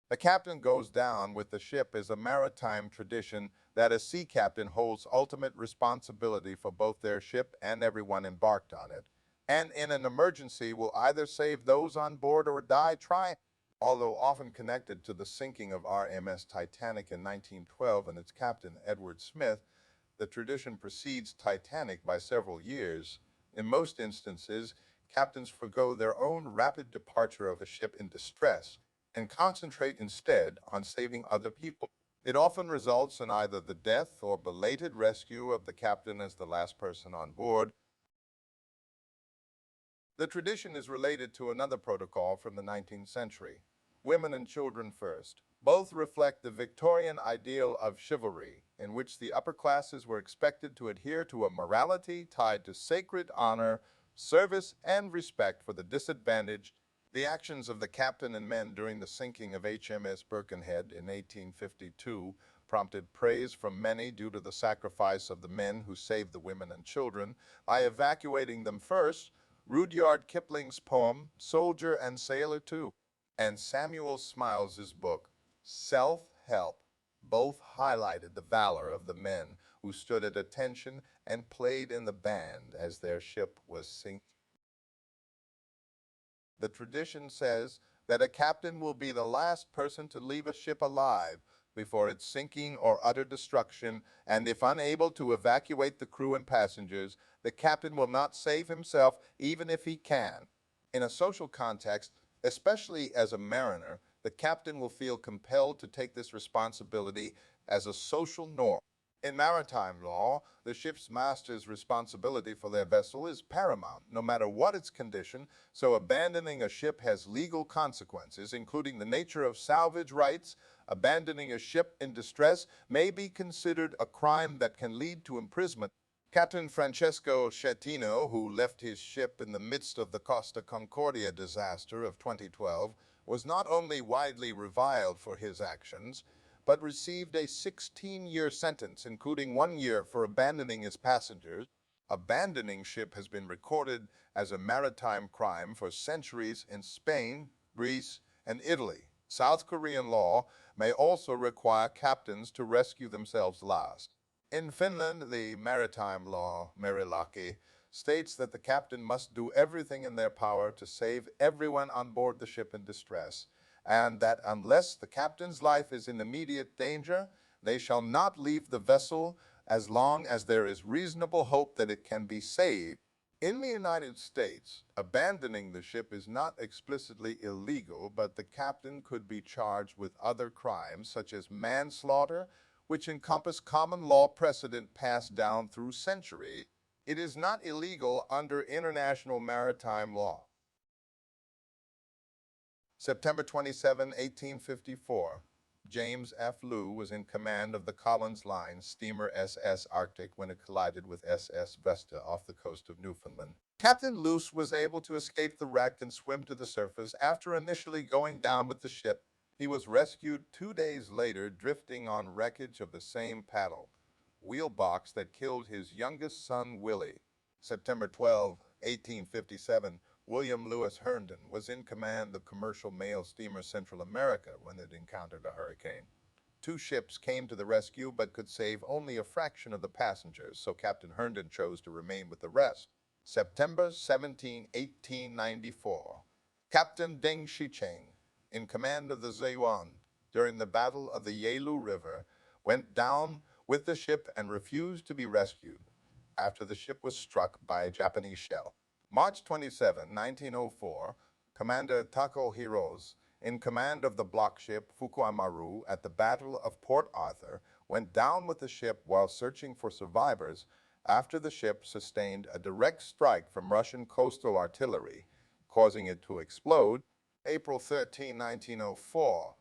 The captain goes down with the ship is a maritime tradition that a sea captain holds ultimate responsibility for both their ship and everyone embarked on it, and in an emergency will either save those on board or die trying. Although often connected to the sinking of RMS Titanic in 1912 and its captain Edward Smith, the tradition precedes Titanic by several years. In most instances, captains forego their own rapid departure of a ship in distress and concentrate instead on saving other people. It often results in either the death or belated rescue of the captain as the last person on board. The tradition is related to another protocol from the 19th century, women and children first. Both reflect the Victorian ideal of chivalry, in which the upper classes were expected to adhere to a morality tied to sacred honor, service, and respect for the disadvantaged. The actions of the captain and men during the sinking of HMS Birkenhead in 1852 prompted praise from many due to the sacrifice of the men who saved the women and children by evacuating them first. Rudyard Kipling's poem, Soldier and Sailor Too, and Samuel Smiles's book, Self-Help, both highlighted the valor of the men who stood at attention and played in the band as their ship was sinking. The tradition says that a captain will be the last person to leave a ship alive before its sinking or utter destruction, and if unable to evacuate the crew and passengers, the captain will not save himself even if he can. In a social context, especially as a mariner, the captain will feel compelled to take this responsibility as a social norm. In maritime law, the ship's master's responsibility for their vessel is paramount, no matter what its condition, so abandoning a ship has legal consequences, including the nature of salvage rights. Abandoning a ship in distress may be considered a crime that can lead to imprisonment. Captain Francesco Schettino, who left his ship in the midst of the Costa Concordia disaster of 2012, was not only widely reviled for his actions, but received a 16-year sentence, including 1 year for abandoning his passengers. Abandoning ship has been recorded as a maritime crime for centuries in Spain, Greece, and Italy. South Korean law may also require captains to rescue themselves last. In Finland, the maritime law, merilaki, states that the captain must do everything in their power to save everyone on board the ship in distress, and that unless the captain's life is in immediate danger, they shall not leave the vessel as long as there is reasonable hope that it can be saved. In the United States, abandoning the ship is not explicitly illegal, but the captain could be charged with other crimes such as manslaughter, which encompass common law precedent passed down through centuries. It is not illegal under international maritime law. September 27, 1854. James F. Lew was in command of the Collins Line steamer SS Arctic when it collided with SS Vesta off the coast of Newfoundland. Captain Luce was able to escape the wreck and swim to the surface after initially going down with the ship. He was rescued 2 days later, drifting on wreckage of the same paddle wheelbox that killed his youngest son, Willie. September 12, 1857, William Lewis Herndon was in command of commercial mail steamer Central America when it encountered a hurricane. 2 ships came to the rescue but could save only a fraction of the passengers, so Captain Herndon chose to remain with the rest. September 17, 1894, Captain Deng Shicheng, in command of the Zheyuan during the Battle of the Yalu River, went down with the ship and refused to be rescued after the ship was struck by a Japanese shell. March 27, 1904, Commander Tako Hirose, in command of the block ship Fukuamaru at the Battle of Port Arthur, went down with the ship while searching for survivors after the ship sustained a direct strike from Russian coastal artillery, causing it to explode. April 13, 1904,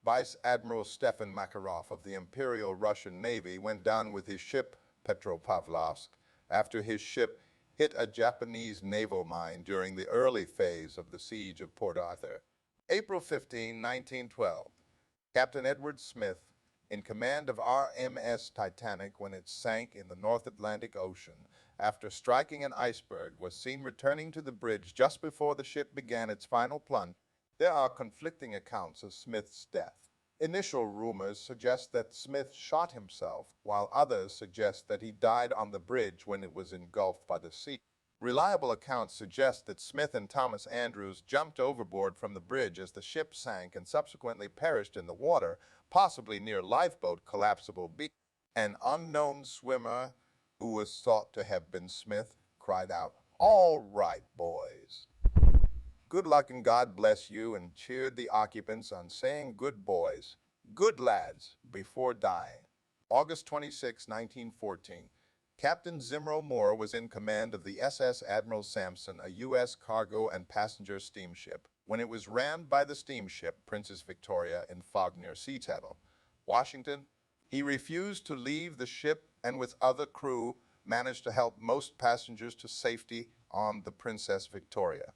Vice Admiral Stefan Makarov of the Imperial Russian Navy went down with his ship Petropavlovsk after his ship hit a Japanese naval mine during the early phase of the siege of Port Arthur. April 15, 1912, Captain Edward Smith, in command of RMS Titanic when it sank in the North Atlantic Ocean after striking an iceberg, was seen returning to the bridge just before the ship began its final plunge. There are conflicting accounts of Smith's death. Initial rumors suggest that Smith shot himself, while others suggest that he died on the bridge when it was engulfed by the sea. Reliable accounts suggest that Smith and Thomas Andrews jumped overboard from the bridge as the ship sank and subsequently perished in the water, possibly near lifeboat collapsible beach. An unknown swimmer, who was thought to have been Smith, cried out, "All right, boys. Good luck and God bless you," and cheered the occupants on saying, "Good boys, good lads," before dying. August 26, 1914. Captain Zimro Moore was in command of the SS Admiral Sampson, a U.S. cargo and passenger steamship, when it was rammed by the steamship Princess Victoria in fog near Seattle, Washington. He refused to leave the ship and with other crew managed to help most passengers to safety on the Princess Victoria.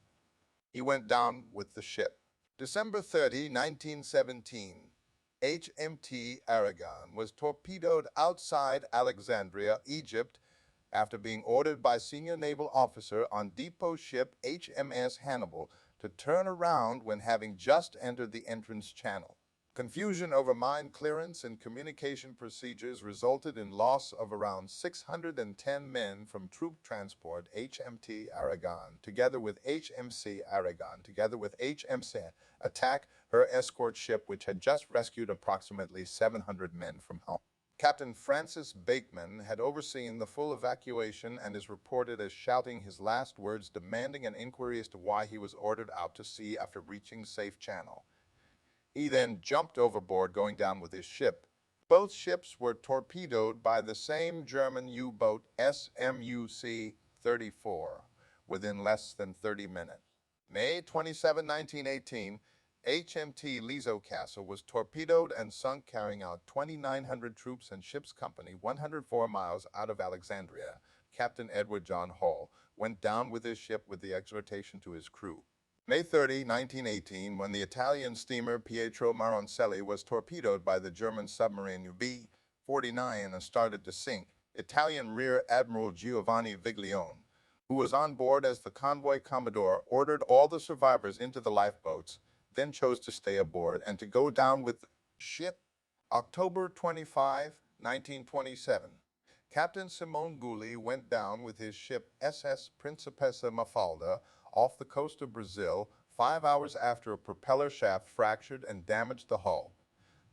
He went down with the ship. December 30, 1917. HMT Aragon was torpedoed outside Alexandria, Egypt, after being ordered by senior naval officer on depot ship HMS Hannibal to turn around when having just entered the entrance channel. Confusion over mine clearance and communication procedures resulted in loss of around 610 men from troop transport HMT Aragon, together with HMC Attack, her escort ship which had just rescued approximately 700 men from home. Captain Francis Bakeman had overseen the full evacuation and is reported as shouting his last words, demanding an inquiry as to why he was ordered out to sea after reaching safe channel. He then jumped overboard, going down with his ship. Both ships were torpedoed by the same German U-boat SMUC-34 within less than 30 minutes. May 27, 1918, HMT Lezo Castle was torpedoed and sunk, carrying out 2,900 troops and ship's company 104 miles out of Alexandria. Captain Edward John Hall went down with his ship with the exhortation to his crew. May 30, 1918, when the Italian steamer Pietro Maroncelli was torpedoed by the German submarine B-49 and started to sink, Italian Rear Admiral Giovanni Viglione, who was on board as the convoy commodore, ordered all the survivors into the lifeboats, then chose to stay aboard and to go down with the ship. October 25, 1927. Captain Simone Gulli went down with his ship SS Principessa Mafalda off the coast of Brazil 5 hours after a propeller shaft fractured and damaged the hull.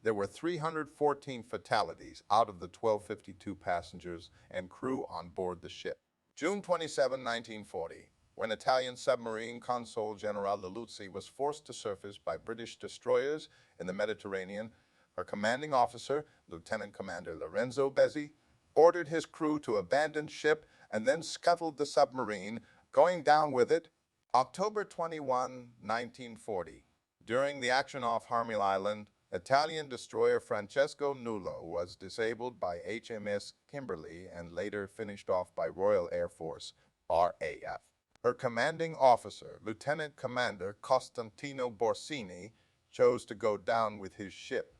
There were 314 fatalities out of the 1,252 passengers and crew on board the ship. June 27, 1940, when Italian submarine Consul General Leluzzi was forced to surface by British destroyers in the Mediterranean, her commanding officer, Lieutenant Commander Lorenzo Bezzi, ordered his crew to abandon ship and then scuttled the submarine, going down with it. October 21, 1940. During the action off Harmel Island, Italian destroyer Francesco Nullo was disabled by HMS Kimberley and later finished off by Royal Air Force, RAF. Her commanding officer, Lieutenant Commander Costantino Borsini, chose to go down with his ship,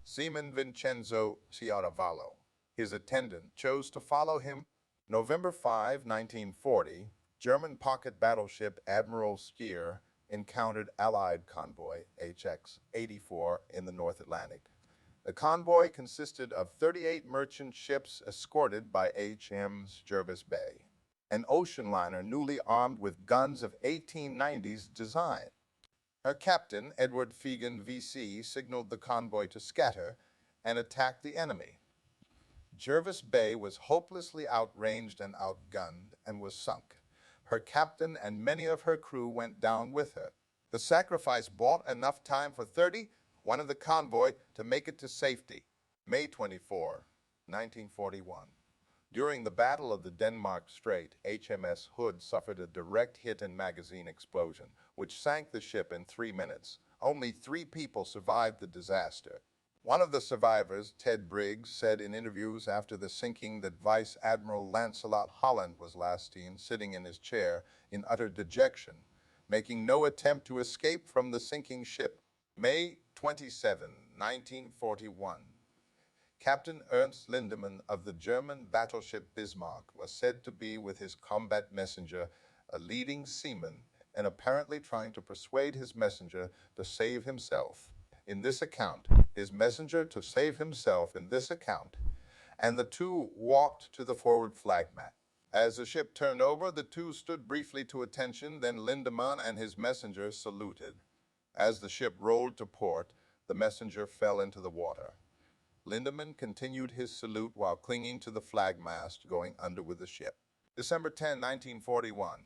Seaman Vincenzo Ciaravallo. His attendant chose to follow him. November 5, 1940, German pocket battleship Admiral Skier encountered Allied convoy HX-84 in the North Atlantic. The convoy consisted of 38 merchant ships escorted by HMS Jervis Bay, an ocean liner newly armed with guns of 1890s design. Her captain, Edward Fegan, V.C., signaled the convoy to scatter and attack the enemy. Jervis Bay was hopelessly outranged and outgunned and was sunk. Her captain and many of her crew went down with her. The sacrifice bought enough time for 31 of the convoy to make it to safety. May 24, 1941. During the Battle of the Denmark Strait, HMS Hood suffered a direct hit and magazine explosion, which sank the ship in 3 minutes. Only 3 people survived the disaster. One of the survivors, Ted Briggs, said in interviews after the sinking that Vice Admiral Lancelot Holland was last seen sitting in his chair in utter dejection, making no attempt to escape from the sinking ship. May 27, 1941. Captain Ernst Lindemann of the German battleship Bismarck was said to be with his combat messenger, a leading seaman and apparently trying to persuade his messenger to save himself. In this account, his messenger to save himself in this account, and the two walked to the forward flag mat. As the ship turned over, the two stood briefly to attention, then Lindemann and his messenger saluted. As the ship rolled to port, the messenger fell into the water. Lindemann continued his salute while clinging to the flag mast, going under with the ship. December 10, 1941.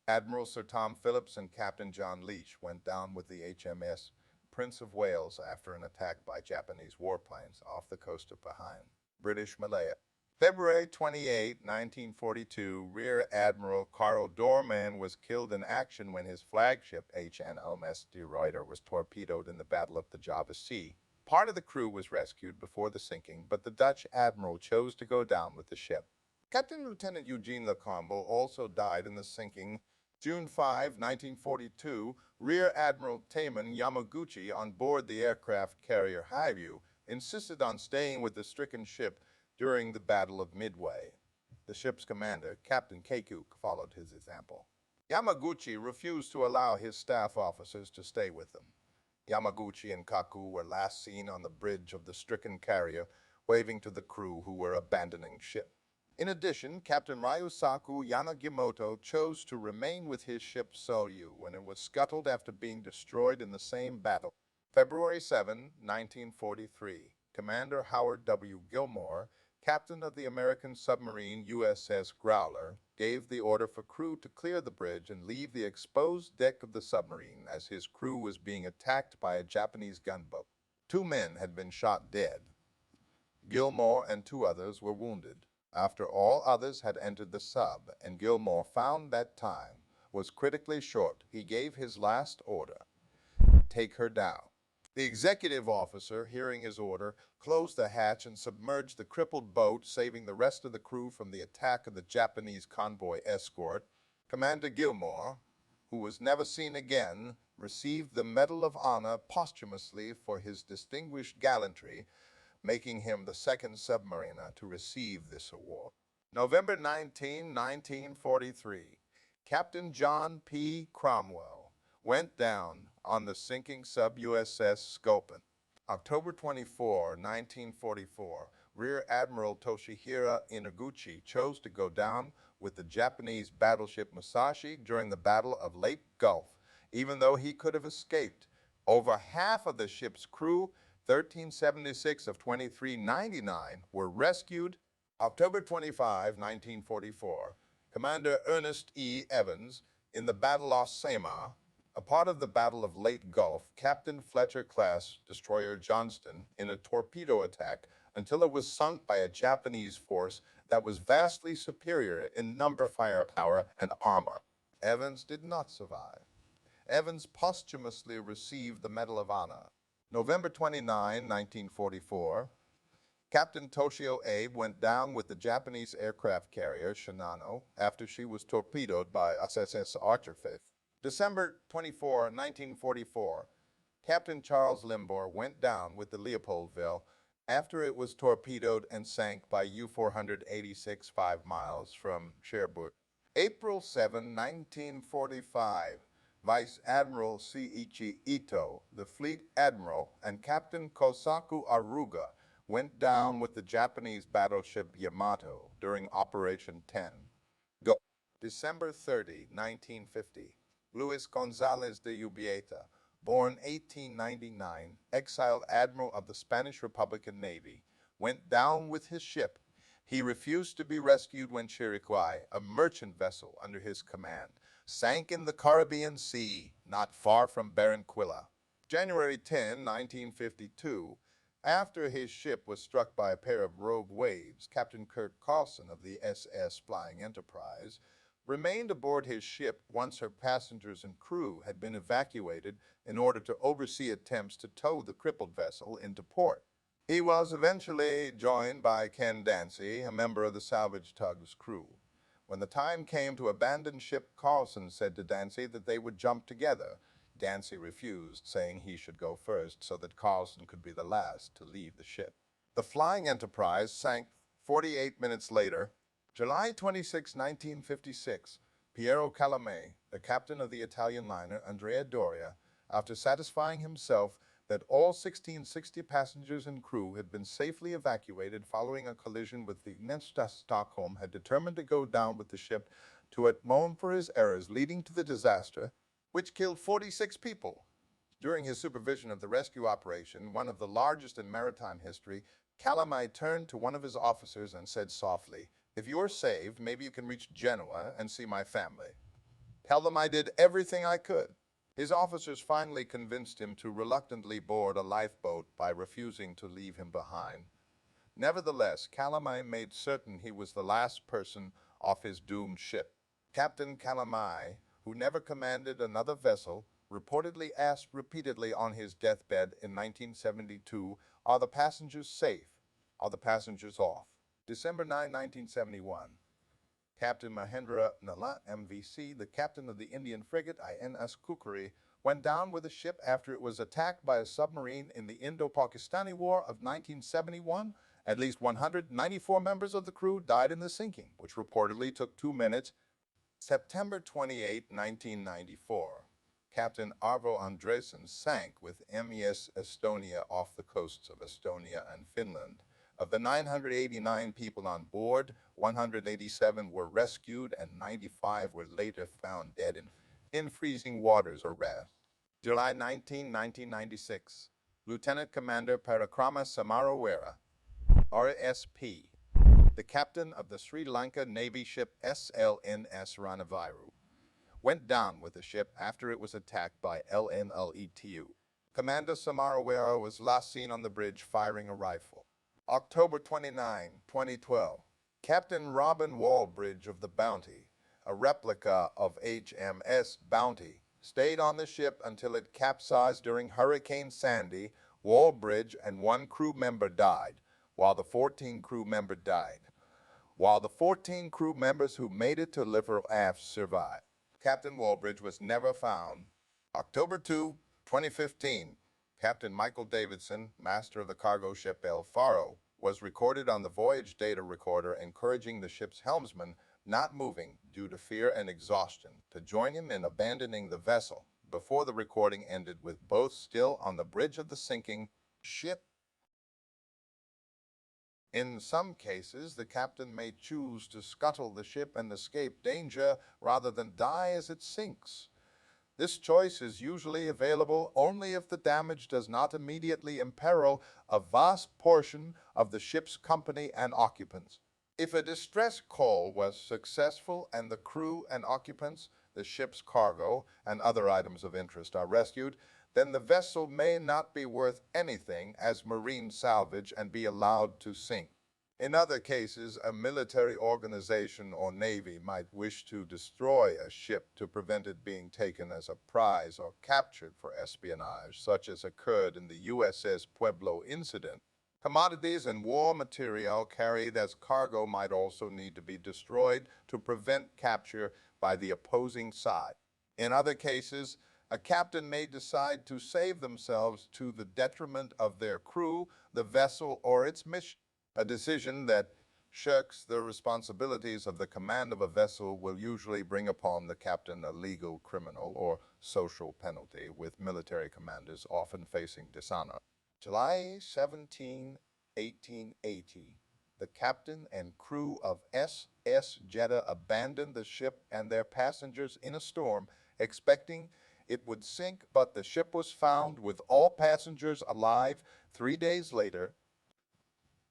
Admiral Sir Tom Phillips and Captain John Leach went down with the HMS Prince of Wales after an attack by Japanese warplanes off the coast of Pahang, British Malaya. February 28, 1942, Rear Admiral Carl Doorman was killed in action when his flagship HMS De Ruyter was torpedoed in the Battle of the Java Sea. Part of the crew was rescued before the sinking, but the Dutch admiral chose to go down with the ship. Captain Lieutenant Eugene Lecombe also died in the sinking. June 5, 1942, Rear Admiral Taman Yamaguchi on board the aircraft carrier Highview insisted on staying with the stricken ship during the Battle of Midway. The ship's commander, Captain Keikuk, followed his example. Yamaguchi refused to allow his staff officers to stay with them. Yamaguchi and Kaku were last seen on the bridge of the stricken carrier, waving to the crew who were abandoning ship. In addition, Captain Ryusaku Yanagimoto chose to remain with his ship Soryu when it was scuttled after being destroyed in the same battle. February 7, 1943, Commander Howard W. Gilmore, captain of the American submarine USS Growler, gave the order for crew to clear the bridge and leave the exposed deck of the submarine as his crew was being attacked by a Japanese gunboat. 2 men had been shot dead. Gilmore and 2 others were wounded. After all others had entered the sub, and Gilmore found that time was critically short, he gave his last order: take her down. The executive officer, hearing his order, closed the hatch and submerged the crippled boat, saving the rest of the crew from the attack of the Japanese convoy escort. Commander Gilmore, who was never seen again, received the Medal of Honor posthumously for his distinguished gallantry, making him the 2nd submariner to receive this award. November 19, 1943, Captain John P. Cromwell went down on the sinking sub-USS Sculpin. October 24, 1944, Rear Admiral Toshihiro Inaguchi chose to go down with the Japanese battleship Musashi during the Battle of Leyte Gulf, even though he could have escaped. Over half of the ship's crew, 1376 of 2399, were rescued. October 25, 1944, Commander Ernest E. Evans, in the Battle of Seymour, a part of the Battle of Leyte Gulf, Captain Fletcher-class destroyer Johnston in a torpedo attack until it was sunk by a Japanese force that was vastly superior in number, firepower, and armor. Evans did not survive. Evans posthumously received the Medal of Honor. November 29, 1944, Captain Toshio Abe went down with the Japanese aircraft carrier Shinano after she was torpedoed by SS Archer V. December 24, 1944, Captain Charles Limbour went down with the Leopoldville after it was torpedoed and sank by U-486 5 miles from Cherbourg. April 7, 1945, Vice Admiral Seiichi Ito, the fleet admiral, and Captain Kosaku Aruga went down with the Japanese battleship Yamato during Operation 10. Go. December 30, 1950, Luis González de Ubieta, born 1899, exiled admiral of the Spanish Republican Navy, went down with his ship. He refused to be rescued when Chiriquí, a merchant vessel under his command, sank in the Caribbean Sea, not far from Barranquilla. January 10, 1952, after his ship was struck by a pair of rogue waves, Captain Kurt Carlson of the SS Flying Enterprise remained aboard his ship once her passengers and crew had been evacuated in order to oversee attempts to tow the crippled vessel into port. He was eventually joined by Ken Dancy, a member of the salvage tug's crew. When the time came to abandon ship, Carlson said to Dancy that they would jump together. Dancy refused, saying he should go first so that Carlson could be the last to leave the ship. The Flying Enterprise sank 48 minutes later. July 26, 1956, Piero Calame, the captain of the Italian liner Andrea Doria, after satisfying himself that all 1660 passengers and crew had been safely evacuated following a collision with the Nesta Stockholm, had determined to go down with the ship to atone for his errors leading to the disaster, which killed 46 people. During his supervision of the rescue operation, one of the largest in maritime history, Calame turned to one of his officers and said softly, "If you are saved, maybe you can reach Genoa and see my family." Tell them I did everything I could. His officers finally convinced him to reluctantly board a lifeboat by refusing to leave him behind. Nevertheless, Calame made certain he was the last person off his doomed ship. Captain Calame, who never commanded another vessel, reportedly asked repeatedly on his deathbed in 1972, "Are the passengers safe? Are the passengers off?" December 9, 1971. Captain Mahendra Nala, MVC, the captain of the Indian frigate INS Kukri, went down with the ship after it was attacked by a submarine in the Indo-Pakistani War of 1971. At least 194 members of the crew died in the sinking, which reportedly took 2 minutes. September 28, 1994. Captain Arvo Andresen sank with MES Estonia off the coasts of Estonia and Finland. Of the 989 people on board, 187 were rescued and 95 were later found dead in freezing waters or rafts. July 19, 1996. Lieutenant Commander Parakrama Samarawera, RSP, the captain of the Sri Lanka Navy ship SLNS Ranavaru, went down with the ship after it was attacked by LNLETU. Commander Samarawera was last seen on the bridge firing a rifle. October 29, 2012. Captain Robin Wallbridge of the Bounty, a replica of HMS Bounty, stayed on the ship until it capsized during Hurricane Sandy. Wallbridge and 1 crew member died, while the 14 crew members who made it to Liverpool aft survived. Captain Wallbridge was never found. October 2, 2015. Captain Michael Davidson, master of the cargo ship El Faro, was recorded on the voyage data recorder encouraging the ship's helmsman, not moving due to fear and exhaustion, to join him in abandoning the vessel before the recording ended with both still on the bridge of the sinking ship. In some cases, the captain may choose to scuttle the ship and escape danger rather than die as it sinks. This choice is usually available only if the damage does not immediately imperil a vast portion of the ship's company and occupants. If a distress call was successful and the crew and occupants, the ship's cargo, and other items of interest are rescued, then the vessel may not be worth anything as marine salvage and be allowed to sink. In other cases, a military organization or navy might wish to destroy a ship to prevent it being taken as a prize or captured for espionage, such as occurred in the USS Pueblo incident. Commodities and war material carried as cargo might also need to be destroyed to prevent capture by the opposing side. In other cases, a captain may decide to save themselves to the detriment of their crew, the vessel, or its mission. A decision that shirks the responsibilities of the command of a vessel will usually bring upon the captain a legal, criminal, or social penalty, with military commanders often facing dishonor. July 17, 1880. The captain and crew of SS Jeddah abandoned the ship and their passengers in a storm, expecting it would sink, but the ship was found with all passengers alive 3 days later.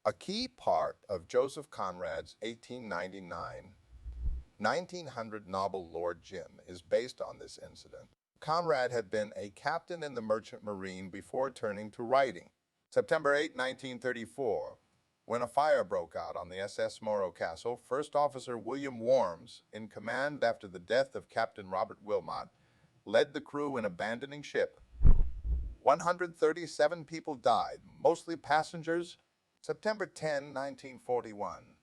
A key part of Joseph Conrad's 1999-1900 novel Lord Jim is based on this incident. Conrad had been a captain in the Merchant Marine before turning to writing. September 8, 1934. When a fire broke out on the SS Morro Castle, First Officer William Worms, in command after the death of Captain Robert Wilmot, led the crew in abandoning ship. 137 people died, mostly passengers. September 10, 1941.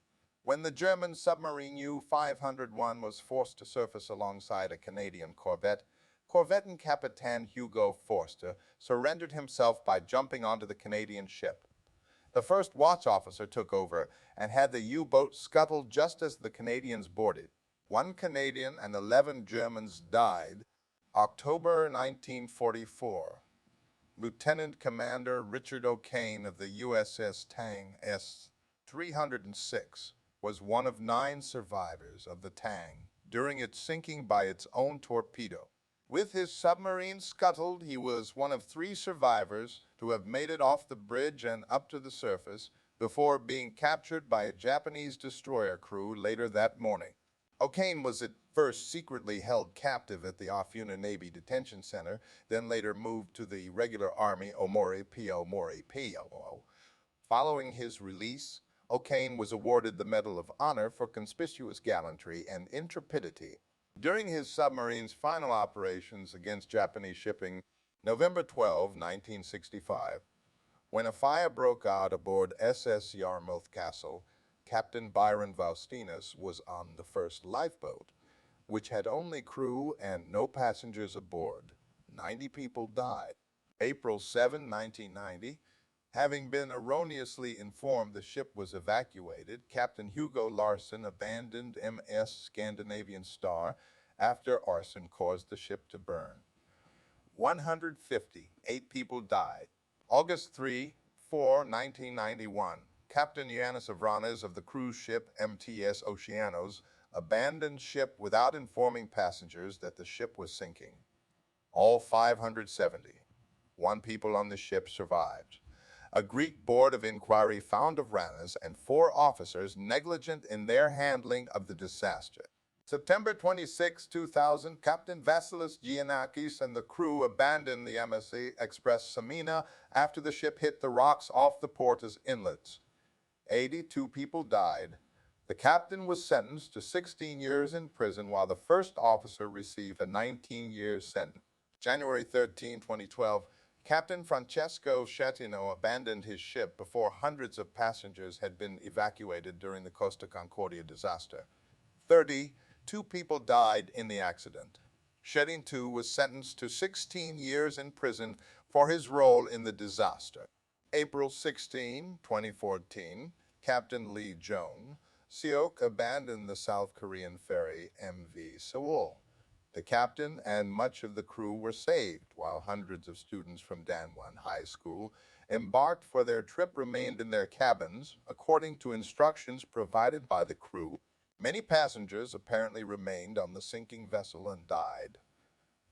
When the German submarine U-501 was forced to surface alongside a Canadian corvette, Corvettan Capitan Hugo Forster surrendered himself by jumping onto the Canadian ship. The first watch officer took over and had the U-boat scuttled just as the Canadians boarded. 1 Canadian and 11 Germans died. October 1944. Lieutenant Commander Richard O'Kane of the USS Tang S-306 was one of 9 survivors of the Tang during its sinking by its own torpedo. With his submarine scuttled, he was one of 3 survivors to have made it off the bridge and up to the surface before being captured by a Japanese destroyer crew later that morning. O'Kane was at first secretly held captive at the Ofuna Navy Detention Center, then later moved to the regular Army Omori P.O. Following his release, O'Kane was awarded the Medal of Honor for conspicuous gallantry and intrepidity during his submarine's final operations against Japanese shipping, November 12, 1965. When a fire broke out aboard SS Yarmouth Castle, Captain Byron Faustinus was on the first lifeboat, which had only crew and no passengers aboard. 90 people died. April 7, 1990, having been erroneously informed the ship was evacuated, Captain Hugo Larsen abandoned MS Scandinavian Star after arson caused the ship to burn. 158 people died. August 3, 1991, Captain Yanis Avranes of the cruise ship MTS Oceanos abandoned ship without informing passengers that the ship was sinking. All 571 people on the ship survived. A Greek board of inquiry found Avranes and 4 officers negligent in their handling of the disaster. September 26, 2000, Captain Vasilis Giannakis and the crew abandoned the MSC Express Samina after the ship hit the rocks off the Porta's inlets. 82 people died. The captain was sentenced to 16 years in prison, while the first officer received a 19-year sentence. January 13, 2012, Captain Francesco Schettino abandoned his ship before hundreds of passengers had been evacuated during the Costa Concordia disaster. 32 people died in the accident. Schettino was sentenced to 16 years in prison for his role in the disaster. April 16, 2014, Captain Lee Jong-seok abandoned the South Korean ferry MV Seoul. The captain and much of the crew were saved, while hundreds of students from Danwon High School embarked for their trip remained in their cabins, according to instructions provided by the crew. Many passengers apparently remained on the sinking vessel and died.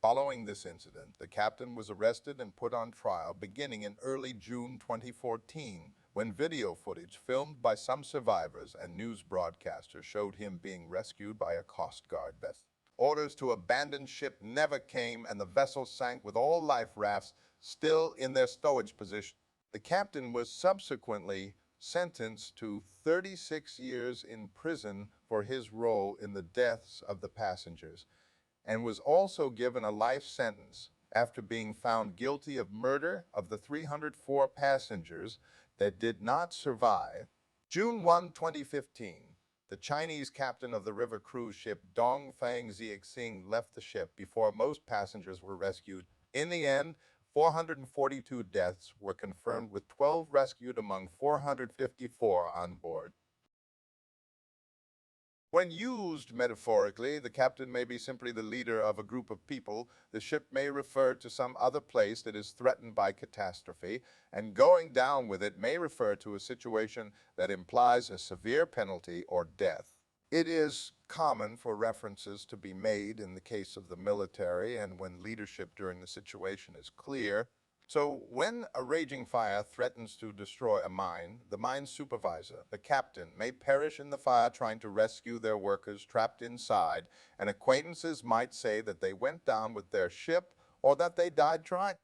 Following this incident, the captain was arrested and put on trial beginning in early June 2014, when video footage filmed by some survivors and news broadcasters showed him being rescued by a Coast Guard vessel. Orders to abandon ship never came, and the vessel sank with all life rafts still in their stowage position. The captain was subsequently sentenced to 36 years in prison for his role in the deaths of the passengers, and was also given a life sentence after being found guilty of murder of the 304 passengers that did not survive. June 1, 2015, the Chinese captain of the river cruise ship Dongfang Ziexing left the ship before most passengers were rescued. In the end, 442 deaths were confirmed, with 12 rescued among 454 on board. When used metaphorically, the captain may be simply the leader of a group of people. The ship may refer to some other place that is threatened by catastrophe, and going down with it may refer to a situation that implies a severe penalty or death. It is common for references to be made in the case of the military and when leadership during the situation is clear. So when a raging fire threatens to destroy a mine, the mine supervisor, the captain, may perish in the fire trying to rescue their workers trapped inside, and acquaintances might say that they went down with their ship or that they died trying.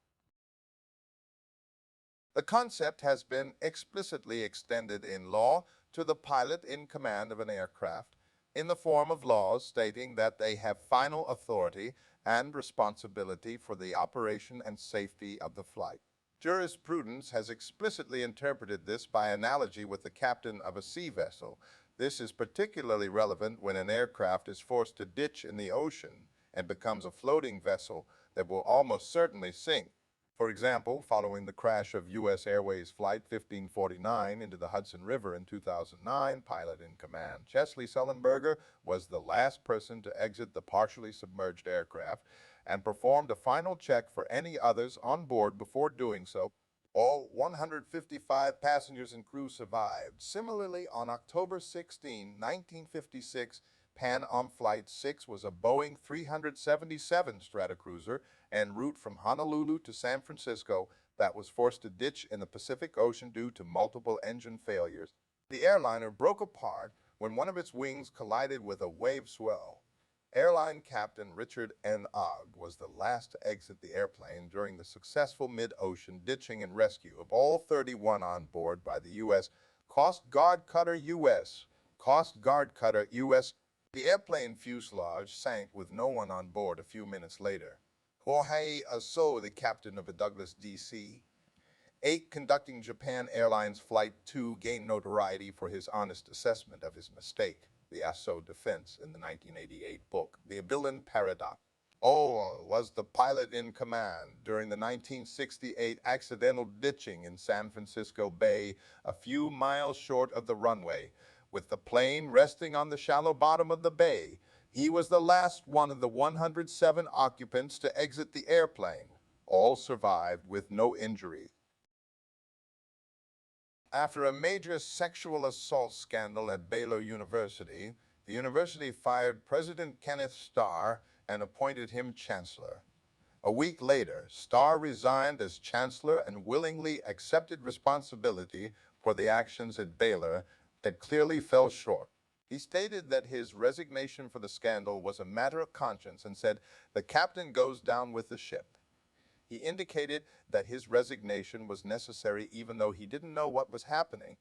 The concept has been explicitly extended in law to the pilot in command of an aircraft in the form of laws stating that they have final authority and responsibility for the operation and safety of the flight. Jurisprudence has explicitly interpreted this by analogy with the captain of a sea vessel. This is particularly relevant when an aircraft is forced to ditch in the ocean and becomes a floating vessel that will almost certainly sink. For example, following the crash of U.S. Airways Flight 1549 into the Hudson River in 2009, pilot in command Chesley Sullenberger was the last person to exit the partially submerged aircraft and performed a final check for any others on board before doing so. All 155 passengers and crew survived. Similarly, on October 16, 1956, Pan Am Flight 6 was a Boeing 377 Stratocruiser en route from Honolulu to San Francisco that was forced to ditch in the Pacific Ocean due to multiple engine failures. The airliner broke apart when one of its wings collided with a wave swell. Airline Captain Richard N. Ogg was the last to exit the airplane during the successful mid-ocean ditching and rescue of all 31 on board by the U.S. Coast Guard cutter U.S. The airplane fuselage sank with no one on board a few minutes later. Jorge Aso, the captain of a Douglas DC-8 conducting Japan Airlines Flight 2, gained notoriety for his honest assessment of his mistake. The Aso defense in the 1988 book, The Abilene Paradox. Was the pilot in command during the 1968 accidental ditching in San Francisco Bay, a few miles short of the runway. With the plane resting on the shallow bottom of the bay, he was the last one of the 107 occupants to exit the airplane. All survived with no injuries. After a major sexual assault scandal at Baylor University, the university fired President Kenneth Starr and appointed him chancellor. A week later, Starr resigned as chancellor and willingly accepted responsibility for the actions at Baylor that clearly fell short. He stated that his resignation for the scandal was a matter of conscience and said, "The captain goes down with the ship." He indicated that his resignation was necessary even though he didn't know what was happening.